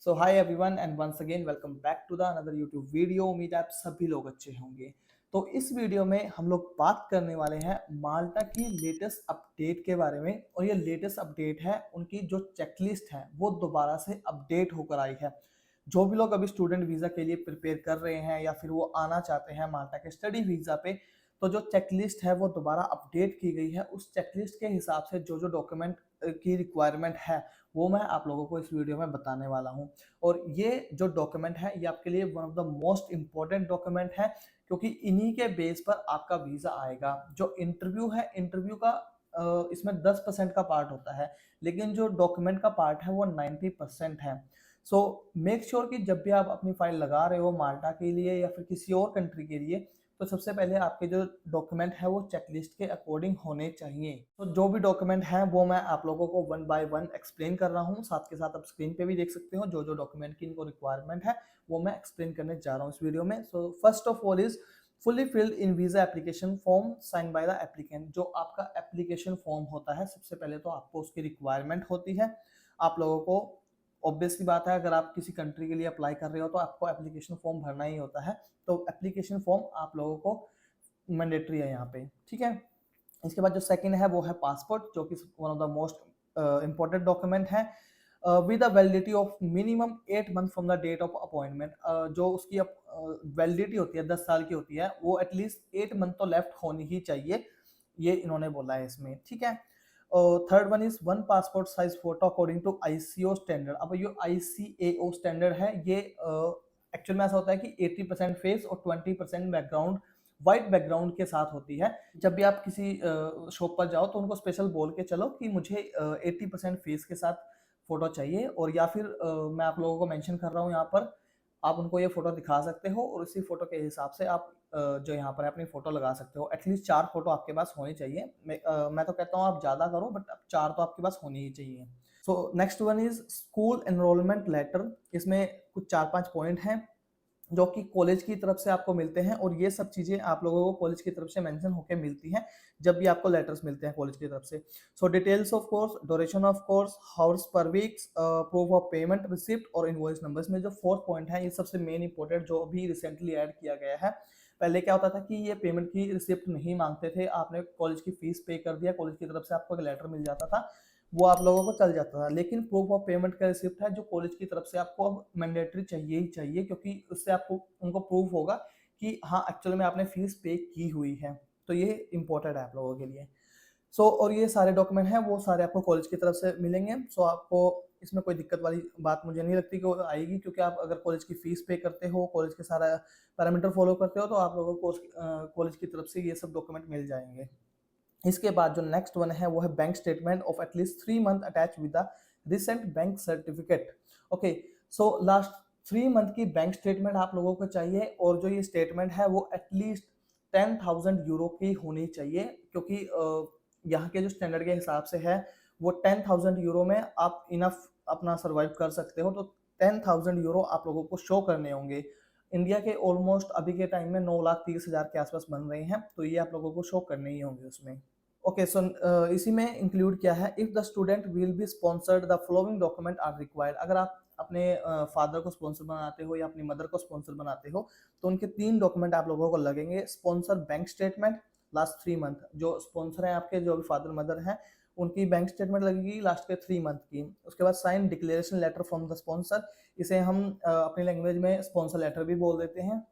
So hi everyone and once again welcome back to the another YouTube video. उम्मीद है आप सभी लोग अच्छे होंगे। तो इस वीडियो में हम लोग बात करने वाले हैं माल्टा की लेटेस्ट अपडेट के बारे में। और ये लेटेस्ट अपडेट है, उनकी जो चेकलिस्ट है वो दोबारा से अपडेट होकर आई है। जो भी लोग अभी स्टूडेंट वीज़ा के लिए प्रिपेयर कर रहे हैं या फिर वो आना चाहते हैं माल्टा के स्टडी वीज़ा पे, तो जो चेकलिस्ट है वो दोबारा अपडेट की गई है। उस चेकलिस्ट के हिसाब से जो जो डॉक्यूमेंट की रिक्वायरमेंट है वो मैं आप लोगों को इस वीडियो में बताने वाला हूँ। और ये जो डॉक्यूमेंट है ये आपके लिए one of the most important document है, क्योंकि इन्हीं के बेस पर आपका वीज़ा आएगा। जो इंटरव्यू है, इंटरव्यू का इसमें 10% का पार्ट होता है, लेकिन जो डॉक्यूमेंट का पार्ट है वो 90% है। सो मेक श्योर कि जब भी आप अपनी फाइल लगा रहे हो माल्टा के लिए या फिर किसी और कंट्री के लिए, तो सबसे पहले आपके जो डॉक्यूमेंट है वो चेकलिस्ट के अकॉर्डिंग होने चाहिए। तो जो भी डॉक्यूमेंट है वो मैं आप लोगों को वन बाय वन एक्सप्लेन कर रहा हूँ। साथ के साथ आप स्क्रीन पे भी देख सकते हो जो जो डॉक्यूमेंट की इनको रिक्वायरमेंट है वो मैं एक्सप्लेन करने जा रहा हूँ इस वीडियो में। So first of all is fully filled in visa application form sign by the applicant. जो आपका एप्लीकेशन फॉर्म होता है, सबसे पहले तो आपको उसकी रिक्वायरमेंट होती है। आप लोगों को ऑब्वियस सी बात है, अगर आप किसी कंट्री के लिए अप्लाई कर रहे हो तो आपको एप्लीकेशन फॉर्म भरना ही होता है। तो एप्लीकेशन फॉर्म आप लोगों को मैंडेटरी है यहाँ पे, ठीक है। इसके बाद जो सेकंड है वो है पासपोर्ट, जो कि one of the most important document है with a validity of minimum 8 month from the date of appointment. जो उसकी वैलिडिटी होती है 10 साल की होती है, वो एटलीस्ट 8 मंथ तो लेफ्ट होनी ही चाहिए, ये इन्होंने बोला है इसमें, ठीक है। Third one is one passport size photo according to ICO standard. अब ये आईसीएओ स्टैंडर्ड है, ये एक्चुअल में ऐसा होता है कि 80% फेस और 20% बैकग्राउंड व्हाइट बैकग्राउंड के साथ होती है। जब भी आप किसी शॉप पर जाओ तो उनको स्पेशल बोल के चलो कि मुझे 80% फेस के साथ फोटो चाहिए, और या फिर मैं आप लोगों को मेंशन कर रहा हूँ यहाँ पर, आप उनको ये फोटो दिखा सकते हो और उसी फोटो के हिसाब से आप जो यहाँ पर है अपनी फोटो लगा सकते हो। एटलीस्ट 4 फोटो आपके पास होनी चाहिए। मैं तो कहता हूँ आप ज़्यादा करो, बट अब 4 तो आपके पास होनी ही चाहिए। So next one is school enrolment letter. इसमें कुछ 4-5 पॉइंट हैं जो कि कॉलेज की तरफ से आपको मिलते हैं, और ये सब चीज़ें आप लोगों को कॉलेज की तरफ से मेंशन होकर मिलती हैं जब भी आपको लेटर्स मिलते हैं कॉलेज की तरफ से। So details of course, duration of course, hours per weeks, proof of payment receipt और इनवॉइस नंबर्स में जो फोर्थ पॉइंट है ये सबसे मेन इंपॉर्टेंट, जो अभी रिसेंटली ऐड किया गया है। पहले क्या होता था कि ये पेमेंट की रिसिप्ट नहीं मांगते थे, आपने कॉलेज की फीस पे कर दिया, कॉलेज की तरफ से आपको एक लेटर मिल जाता था, वो आप लोगों को चल जाता था। लेकिन प्रूफ ऑफ पेमेंट का रिसिप्ट है जो कॉलेज की तरफ से आपको अब मैंडेटरी चाहिए ही चाहिए, क्योंकि उससे आपको उनको प्रूफ होगा कि हाँ एक्चुअल में आपने फीस पे की हुई है। तो ये इंपॉर्टेंट है आप लोगों के लिए। और ये सारे डॉक्यूमेंट हैं वो सारे आपको कॉलेज की तरफ से मिलेंगे। आपको इसमें कोई दिक्कत वाली बात मुझे नहीं लगती कि वो आएगी, क्योंकि आप अगर कॉलेज की फीस पे करते हो, कॉलेज के सारा पैरामीटर फॉलो करते हो, तो आप लोगों को कॉलेज की तरफ से ये सब डॉक्यूमेंट मिल जाएंगे। इसके बाद जो नेक्स्ट वन है वो है bank statement of at least 3 month attach with the recent bank certificate. Okay, so last 3 month की बैंक स्टेटमेंट आप लोगों को चाहिए, और जो ये स्टेटमेंट है वो एटलीस्ट 10,000 यूरो की होनी चाहिए, क्योंकि यहाँ के जो स्टैंडर्ड के हिसाब से है वो 10,000 यूरो में आप इनफ अपना सर्वाइव कर सकते हो। तो 10,000 यूरो आप लोगों को शो करने होंगे। इंडिया के ऑलमोस्ट अभी के टाइम में 9,30,000 के आसपास बन रहे हैं, तो ये आप लोगों को शो करने ही होंगे उसमें। ओके, सो इसी में इंक्लूड क्या है, if the student will be sponsored the following document are required. अगर आप अपने फादर को स्पॉन्सर बनाते हो या अपनी मदर को स्पॉन्सर बनाते हो, तो उनके 3 डॉक्यूमेंट आप लोगों को लगेंगे। Sponsor bank statement last 3 month, जो स्पॉन्सर हैं आपके, जो भी फादर मदर हैं, उनकी बैंक स्टेटमेंट लगेगी लास्ट के 3 मंथ की। उसके बाद sign declaration letter from the sponsor, इसे हम अपनी लैंग्वेज में स्पॉन्सर लेटर भी बोल देते हैं,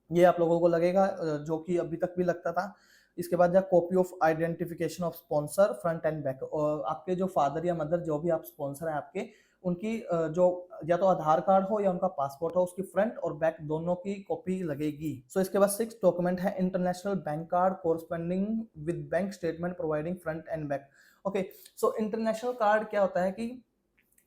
ये आप लोगों को लगेगा, जो कि अभी तक भी लगता था। इसके बाद copy of identification of sponsor front and back, और आपके जो फादर या मदर जो भी आप स्पॉन्सर हैं आपके, उनकी जो या तो आधार कार्ड हो या उनका पासपोर्ट हो, उसकी फ्रंट और बैक दोनों की कॉपी लगेगी। इसके बाद 6 डॉक्यूमेंट है international bank card corresponding with bank statement providing front and back. Okay, so international card क्या होता है कि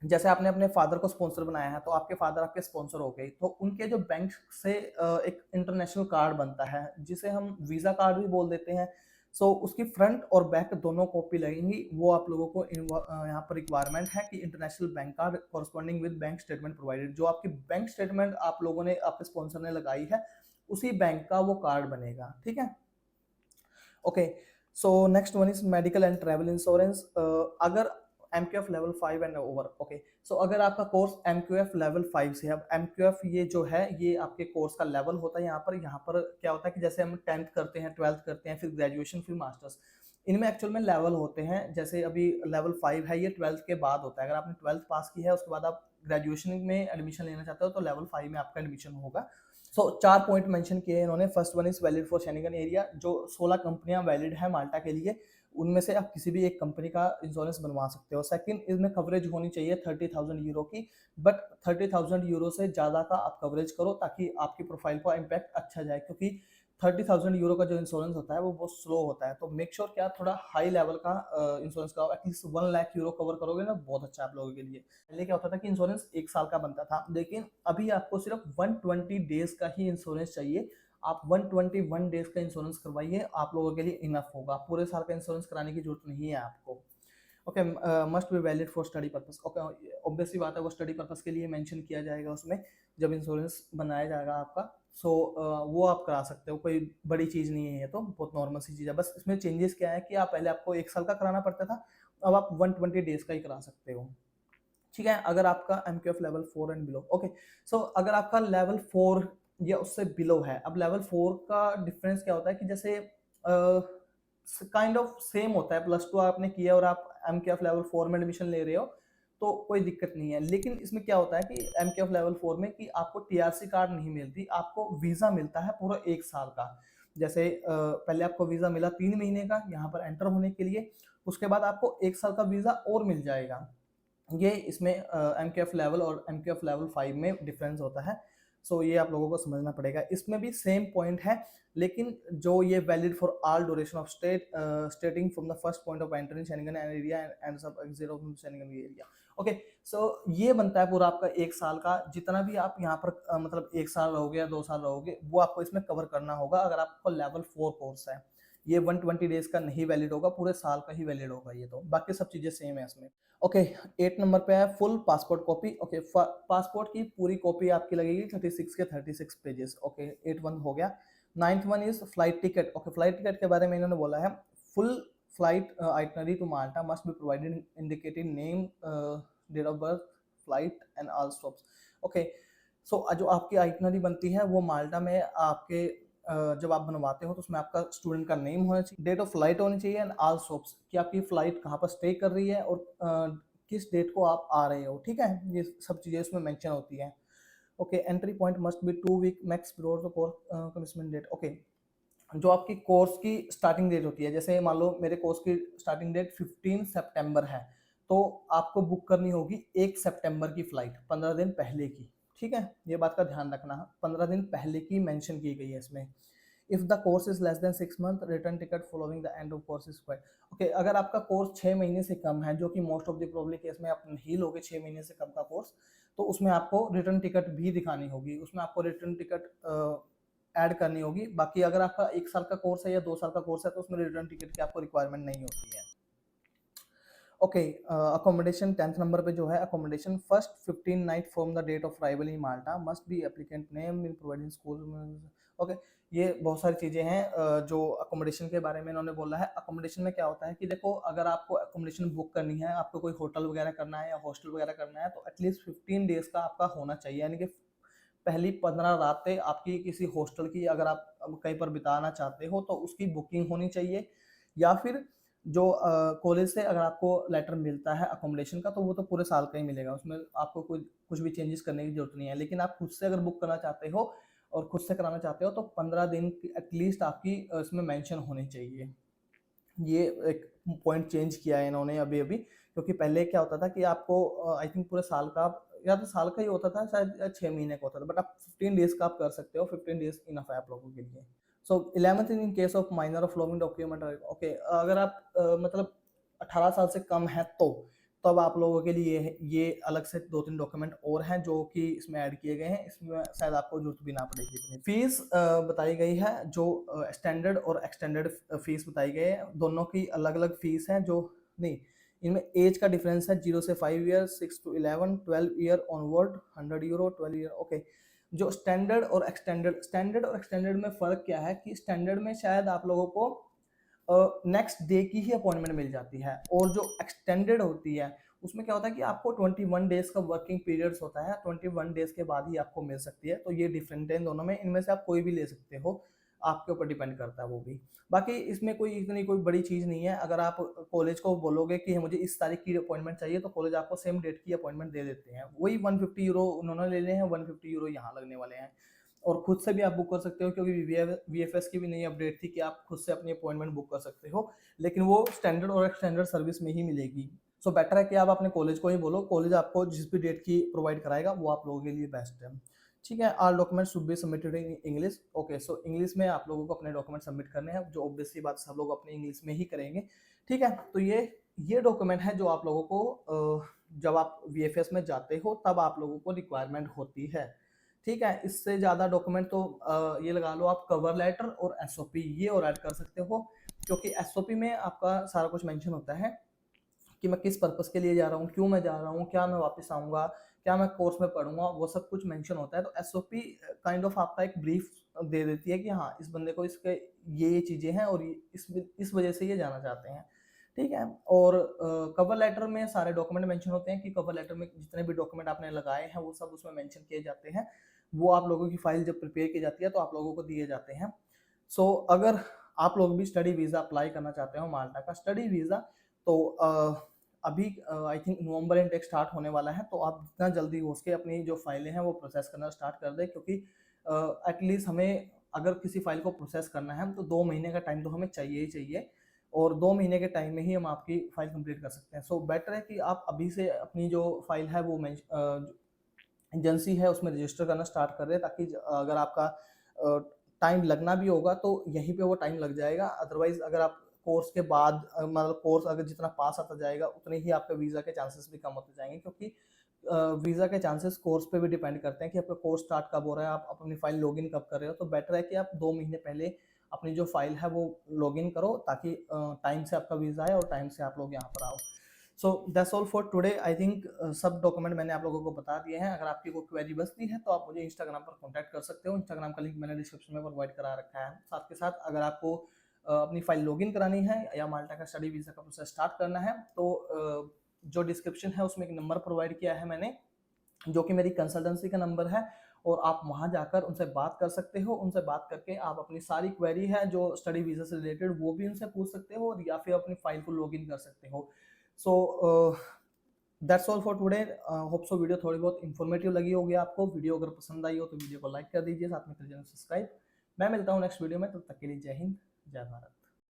जैसे आपने अपने फादर को स्पॉन्सर बनाया है, तो आपके फादर आपके स्पॉन्सर हो गए, तो उनके जो बैंक से एक इंटरनेशनल कार्ड बनता है जिसे हम वीज़ा कार्ड भी बोल देते हैं। उसकी फ्रंट और बैक दोनों कॉपी लगेंगी। वो आप लोगों को यहाँ पर रिक्वायरमेंट है कि international bank card corresponding with bank statement provided. जो आपकी बैंक स्टेटमेंट आप लोगों ने, आपके स्पॉन्सर ने लगाई है, उसी बैंक का वो कार्ड बनेगा, ठीक है। Okay, so next one is medical and travel insurance. अगर MQF level 5 and over. Okay, so अगर आपका कोर्स MQF लेवल 5 से, अब MQF ये जो है ये आपके कोर्स का लेवल होता है। यहाँ पर क्या होता है कि जैसे हम 10th करते हैं, 12th करते हैं, फिर ग्रेजुएशन, फिर मास्टर्स, इनमें एक्चुअल में लेवल होते हैं। जैसे अभी लेवल 5 है, ये 12th के बाद होता है। अगर आपने 12th पास की है, उसके बाद आप ग्रेजुएशन में एडमिशन लेना चाहते हो तो लेवल 5 में आपका एडमिशन होगा। सो 4 पॉइंट मेंशन किए इन्होंने। First one is valid for Schengen area, जो 16 कंपनियां वैलिड है माल्टा के लिए, उनमें से आप किसी भी एक कंपनी का इंश्योरेंस बनवा सकते हो। सेकंड, इसमें कवरेज होनी चाहिए 30,000 यूरो की, बट 30,000 यूरो से ज़्यादा का आप कवरेज करो ताकि आपकी प्रोफाइल का इम्पैक्ट अच्छा जाए, क्योंकि 30,000 यूरो का जो इंश्योरेंस होता है वो बहुत स्लो होता है। तो मेक श्योर कि आप थोड़ा हाई लेवल का इंश्योरेंस कराओ, एटलीस्ट 1 लाख यूरो कवर करोगे ना, बहुत अच्छा है आप लोगों के लिए। पहले क्या होता था कि इंश्योरेंस 1 साल का बनता था, लेकिन अभी आपको सिर्फ 120 डेज का ही इंश्योरेंस चाहिए। आप 121 डेज का इंश्योरेंस करवाइए, आप लोगों के लिए इनफ होगा। पूरे साल का इंश्योरेंस कराने की जरूरत नहीं है आपको। Okay, must be valid for study purpose. Okay, obviously बात है, वो स्टडी पर्पस के लिए मेंशन किया जाएगा उसमें जब इंश्योरेंस बनाया जाएगा आपका। सो वो आप करा सकते हो, कोई बड़ी चीज़ नहीं है, ये तो बहुत नॉर्मल सी चीज़ है। बस इसमें चेंजेस क्या है कि आप पहले आपको 1 साल का कराना पड़ता था, अब आप 120 डेज का ही करा सकते हो। ठीक है, अगर आपका MQF level 4 and below. Okay, so अगर आपका लेवल 4 या उससे बिलो है, अब लेवल 4 का डिफरेंस क्या होता है कि जैसे काइंड ऑफ सेम होता है, +2 आपने किया और आप MQF लेवल 4 में एडमिशन ले रहे हो तो कोई दिक्कत नहीं है। लेकिन इसमें क्या होता है कि MQF लेवल 4 में कि आपको TRC कार्ड नहीं मिलती, आपको वीज़ा मिलता है पूरा 1 साल का। जैसे पहले आपको वीज़ा मिला 3 महीने का यहाँ पर एंटर होने के लिए, उसके बाद आपको 1 साल का वीज़ा और मिल जाएगा। ये इसमें MQF लेवल और MQF लेवल 5 में डिफरेंस होता है। सो ये आप लोगों को समझना पड़ेगा। इसमें भी सेम पॉइंट है, लेकिन जो ये valid for all duration of stating from the first point of entry in Schengen area and सब exit of Schengen area. Okay, so ये बनता है पूरा आपका 1 साल का। जितना भी आप यहाँ पर मतलब 1 साल रहोगे या 2 साल रहोगे, वो आपको इसमें कवर करना होगा अगर आपको लेवल 4 कोर्स है। ये 120 डेज का नहीं वैलिड होगा, पूरे साल का ही वैलिड होगा ये तो। बाकी सब चीज़ें सेम है इसमें। ओके, 8 नंबर पे है full passport copy. Okay, passport की पूरी कॉपी आपकी लगेगी 36 के 36 पेजेस। ओके, 8 वन हो गया। 9th one is flight ticket. Okay, flight ticket के बारे में इन्होंने बोला है full flight itinerary to Malta must be provided indicating name, date of birth, flight and all stops. Okay, so जो आपकी आइटनरी बनती है वो माल्टा में आपके जब आप बनवाते हो तो उसमें आपका स्टूडेंट का नेम होना चाहिए, डेट ऑफ फ्लाइट होनी चाहिए एंड ऑल स्टॉप्स, कि आपकी फ्लाइट कहाँ पर स्टे कर रही है और किस डेट को आप आ रहे हो। ठीक है, ये सब चीज़ें उसमें मेंशन होती हैं। Okay, entry point must be 2 week max before the course commitment date. Okay, जो आपकी कोर्स की स्टार्टिंग डेट होती है, जैसे मान लो मेरे कोर्स की स्टार्टिंग डेट 15 सितंबर है, तो आपको बुक करनी होगी 1 सितंबर की फ्लाइट, 15 दिन पहले की। ठीक है, ये बात का ध्यान रखना, 15 दिन पहले की मेंशन की गई है इसमें। If the course is less than 6 month, return ticket following the end of course is required. Okay, अगर आपका कोर्स 6 महीने से कम है, जो कि most of the problem case में आप नहीं लोगे 6 महीने से कम का कोर्स, तो उसमें आपको रिटर्न टिकट भी दिखानी होगी, उसमें आपको रिटर्न टिकट ऐड करनी होगी। बाकी अगर आपका 1 साल का कोर्स है या 2 साल का कोर्स है तो उसमें रिटर्न टिकट की आपको रिक्वायरमेंट नहीं होती है। ओके, अकोमोडेशन 10th नंबर पे जो है accommodation, first 15 night from the date of arrival in Malta must be applicant name in providing school. Okay, ये बहुत सारी चीज़ें हैं जो अकोमोडेशन के बारे में इन्होंने बोला है। अकोमोडेशन में क्या होता है कि देखो, अगर आपको अकोमोडेशन बुक करनी है, आपको कोई होटल वगैरह करना है या हॉस्टल वगैरह करना है, तो एटलीस्ट 15 डेज का आपका होना चाहिए। यानी कि पहली 15 रातें आपकी किसी हॉस्टल की अगर आप कहीं पर बिताना चाहते हो तो उसकी बुकिंग होनी चाहिए, या फिर जो कॉलेज से अगर आपको लेटर मिलता है अकोमोडेशन का तो वो तो पूरे साल का ही मिलेगा, उसमें आपको कोई कुछ भी चेंजेस करने की जरूरत नहीं है। लेकिन आप खुद से अगर बुक करना चाहते हो और खुद से कराना चाहते हो तो 15 दिन एटलीस्ट आपकी इसमें मेंशन होनी चाहिए। ये एक पॉइंट चेंज किया है इन्होंने अभी अभी, क्योंकि पहले क्या होता था कि आपको आई थिंक पूरे साल का, या तो साल का ही होता था शायद, या 6 महीने का होता था, बट आप 15 डेज का आप कर सकते हो। 15 डेज इनफ है आप लोगों के लिए। So 11th in case of minor of flowing document. Okay, अगर आप मतलब 18 साल से कम है तो तब आप लोगों के लिए ये अलग से 2-3 डॉक्यूमेंट और हैं जो कि इसमें ऐड किए गए हैं, इसमें शायद आपको जरूरत भी ना पड़ेगी इतनी। फीस बताई गई है, जो स्टैंडर्ड और एक्सटेंडेड फीस बताई गई है, दोनों की अलग अलग फीस है। जो नहीं, इनमें एज का डिफरेंस है 0 से 5 year, 6 to 11, 12 year onward 100 euro, 12 year. Okay, जो स्टैंडर्ड और एक्सटेंडेड में फ़र्क क्या है कि स्टैंडर्ड में शायद आप लोगों को नेक्स्ट डे की ही अपॉइंटमेंट मिल जाती है, और जो एक्सटेंडेड होती है उसमें क्या होता है कि आपको 21 डेज का वर्किंग पीरियड्स होता है, 21 डेज के बाद ही आपको मिल सकती है। तो ये डिफरेंट है इन दोनों में, इनमें से आप कोई भी ले सकते हो, आपके ऊपर डिपेंड करता है वो भी। बाकी इसमें कोई इतनी कोई बड़ी चीज़ नहीं है, अगर आप कॉलेज को बोलोगे कि मुझे इस तारीख की अपॉइंटमेंट चाहिए तो कॉलेज आपको सेम डेट की अपॉइंटमेंट दे देते हैं। वही 150 यूरो उन्होंने ले लिए हैं, 150 यूरो यहाँ लगने वाले हैं। और खुद से भी आप बुक कर सकते हो, क्योंकि वीएफएस की भी नई अपडेट थी कि आप खुद से अपनी अपॉइंटमेंट बुक कर सकते हो, लेकिन वो स्टैंडर्ड और एक्सटेंडर्ड सर्विस में ही मिलेगी। सो बेटर है कि आप अपने कॉलेज को ही बोलो, कॉलेज आपको जिस भी डेट की प्रोवाइड कराएगा वो आप लोगों के लिए बेस्ट है। ठीक है, all document should be submitted in English. Okay, so English में आप लोगों को अपने डॉक्यूमेंट सबमिट करने हैं, जो ऑब्वियसली बात सब लोग अपने इंग्लिश में ही करेंगे। ठीक है, तो ये डॉक्यूमेंट है जो आप लोगों को जब आप वीएफएस में जाते हो तब आप लोगों को रिक्वायरमेंट होती है। ठीक है, इससे ज़्यादा डॉक्यूमेंट तो ये लगा लो आप कवर लेटर और एसओपी ये और ऐड कर सकते हो, क्योंकि एसओपी में आपका सारा कुछ मेंशन होता है कि मैं किस पर्पस के लिए जा रहा हूँ, क्यों मैं जा रहा हूँ, क्या मैं वापस आऊँगा, क्या मैं कोर्स में पढ़ूंगा, वो सब कुछ मेंशन होता है। तो एसओपी काइंड ऑफ आपका एक ब्रीफ दे देती है कि हाँ इस बंदे को इसके ये चीज़ें हैं और इस वजह से ये जाना चाहते हैं। ठीक है, और कवर लेटर में सारे डॉक्यूमेंट मेंशन होते हैं कि कवर लेटर में जितने भी डॉक्यूमेंट आपने लगाए हैं वो सब उसमें मेंशन किए जाते हैं। वो आप लोगों की फाइल जब प्रिपेयर की जाती है तो आप लोगों को दिए जाते हैं। सो अगर आप लोग भी स्टडी वीज़ा अप्लाई करना चाहते हो, माल्टा का स्टडी वीज़ा, तो अभी I think November intake start होने वाला है, तो आप जितना जल्दी हो सके अपनी जो फाइलें हैं वो प्रोसेस करना स्टार्ट कर दें, क्योंकि एटलीस्ट हमें अगर किसी फाइल को प्रोसेस करना है तो 2 महीने का टाइम तो हमें चाहिए ही चाहिए, और 2 महीने के टाइम में ही हम आपकी फाइल कंप्लीट कर सकते हैं। सो बेटर है कि आप अभी से अपनी जो फाइल है वो एजेंसी है उसमें रजिस्टर करना स्टार्ट कर दें, ताकि अगर आपका टाइम लगना भी होगा तो यहीं पे वो टाइम लग जाएगा। अदरवाइज अगर आप कोर्स के बाद मतलब कोर्स अगर जितना पास आता जाएगा उतने ही आपके वीज़ा के चांसेस भी कम होते जाएंगे, क्योंकि वीज़ा के चांसेस कोर्स पे भी डिपेंड करते हैं कि आपका कोर्स स्टार्ट कब हो रहा है, आप अपनी फाइल लॉगिन कब कर रहे हो। तो बेटर है कि आप 2 महीने पहले अपनी जो फाइल है वो लॉगिन करो, ताकि टाइम से आपका वीज़ा आए और टाइम से आप लोग यहाँ पर आओ। So that's all for today. I think सब डॉक्यूमेंट मैंने आप लोगों को बता दिए हैं। अगर आपकी कोई क्वेरी बचती है तो आप मुझे इंस्टाग्राम पर कॉन्टैक्ट कर सकते हो, इंस्टाग्राम का लिंक मैंने डिस्क्रिप्शन में प्रोवाइड करा रखा है। साथ के साथ अगर आपको अपनी फाइल लॉगिन करानी है या माल्टा का स्टडी वीज़ा का प्रोसेस स्टार्ट करना है तो जो डिस्क्रिप्शन है उसमें एक नंबर प्रोवाइड किया है मैंने, जो कि मेरी कंसल्टेंसी का नंबर है, और आप वहां जाकर उनसे बात कर सकते हो। उनसे बात करके आप अपनी सारी क्वेरी है जो स्टडी वीज़ा से रिलेटेड वो भी उनसे पूछ सकते हो, या फिर अपनी फाइल को लॉगिन कर सकते हो। So that's all for today. Hope so video थोड़ी बहुत इन्फॉर्मेटिव लगी होगी आपको। वीडियो अगर पसंद आई हो तो वीडियो को लाइक कर दीजिए, साथ में कर दीजिए सब्सक्राइब। मैं मिलता हूँ नेक्स्ट वीडियो में, तब तक के लिए जय हिंद, जय भारत।